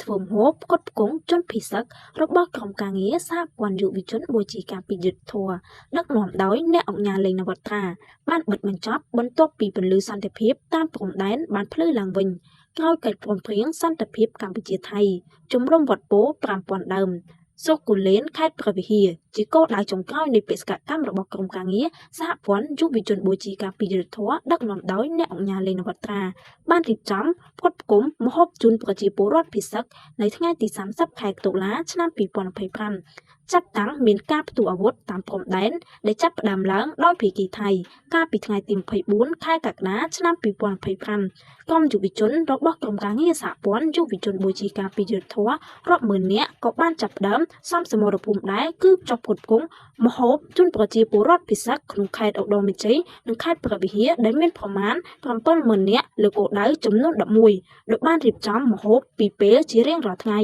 ធ្វើម្ហូបផ្គត់ផ្គង់ជនភៀសករបស់ក្រុមការងារសហព័ន្ធយុវជនបូជាការពីយុទ្ធធរដឹកនាំដោយអ្នកអង្គការលេងនវត្រាបានបិទបញ្ចប់បន្ទាប់ពីពន្លឺសន្តិភាពតាមព្រំដែនបានភ្លឺឡើងវិញក្រោយកិច្ចព្រមព្រៀងសន្តិភាពកម្ពុជាថៃជំរុំវត្តពោ5000ដើមសុកគូលែនខេត្តព្រះវិហារជាគោលដៅចុងក្រោយនៃបេសកកម្មរបស់ក្រុមការងារសហព័ន្ធយុវជនបូជាការពីយុទ្ធធរដឹកនាំដោយអ្នកអង្គការលេងនវត្រាបានរៀបចំផ្គត់ផ្គង់ម្ហូបជូនប្រជាពលរដ្ឋភៀសកនៅថ្ងៃទី30ខែតុលាឆ្នាំ2025ចាប់តាំងមានការផ្ទុះអាវុធតាមព្រំដែនដែលចាប់ផ្ដើមឡើងដោយភាគីថៃកាលពីថ្ងៃទី24ខែកក្កដាឆ្នាំ2025ក្រុមយុវជនរបស់ក្រុមការងារសហព័ន្ធយុវជនបូជាការពីយុទ្ធធររាប់ម៉ឺននាក់ក៏បានចាប់ផ្ដើមសំសមរភូមិដែរគឺចុះផ្គត់ផ្គង់ម្ហូបជូនប្រជាពលរដ្ឋភៀសកក្នុងខេត្តឧត្តរមានជ័យនិងខេត្តព្រះវិហារដែលមានប្រមាណ70000នាក់លើគោលដៅចំនួន11ដោយបានរៀបចំម្ហូបពីពេលជារៀងរាល់ថ្ងៃ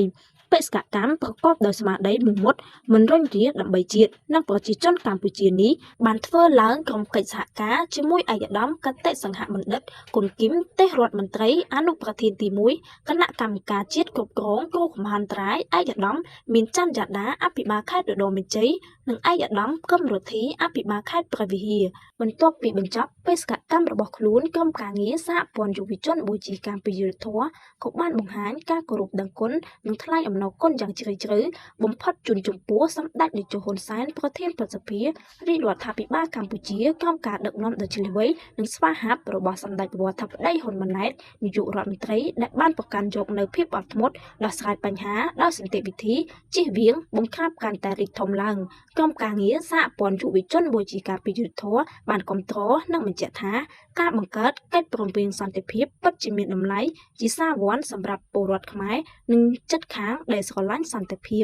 បេសកកម្មប្រកបដោយស្មារតីមោះមុតមិនរញរាដើម្បីជាតិនិងប្រជាជនកម្ពុជានេះបានធ្វើឡើងក្រុមកិច្ចសហការជាមួយឯកឧត្តមកតេសង្ហបណ្ឌិតគុណគឹមទេសរដ្ឋមន្ត្រីអនុប្រធានទី1គណៈកម្មការជាតិគ្រប់គ្រងគ្រោះមហន្តរាយឯកឧត្តមមានច័ន្ទយ៉ាដាអភិបាលខេត្តឧត្តរមានជ័យនិងឯកឧត្តមកឹមរដ្ឋីអភិបាលខេត្តព្រះវិហារបន្ទាប់ពីបញ្ចប់បេសកកម្មរបស់ខ្លួនក្រុមការងារសហព័ន្ធយុវជនបូជាការពីយុទ្ធធរក៏បានបង្ហាញការគោរពដឹងគុណនិងថ្លែងអំណរគុណយ៉ាងជ្រាលជ្រៅបំផុតជូនចំពោះសម្ដេចនាយកហ៊ុនសែនប្រធានប្រសិទ្ធិរាជរដ្ឋាភិបាលកម្ពុជាក្រោមការដឹកនាំដ៏ឈ្លាសវៃនិងស្វាហាប់របស់សម្ដេចព្រះវរបតីហ៊ុនម៉ាណែតនាយករដ្ឋមន្ត្រីដែលបានប្រកាន់យកនៅភាពអត់ធ្មត់ដោះស្រាយបញ្ហាដោយសន្តិវិធីជៀសវាងបង្ក្រាបកាន់តែរីកធំឡើងក្រុមការងារសហព័ន្ធយុវជនបូជាការពីយុទ្ធធរបានគាំទ្រនិងបញ្ជាក់ថាការបង្កើតកិច្ចព្រមព្រៀងសន្តិភាពពិតជាមានតម្លៃជាសារវ័នសម្រាប់ពលរដ្ឋខ្មែរនិងជិតខាងដែលស្រឡាញ់សន្តិភាព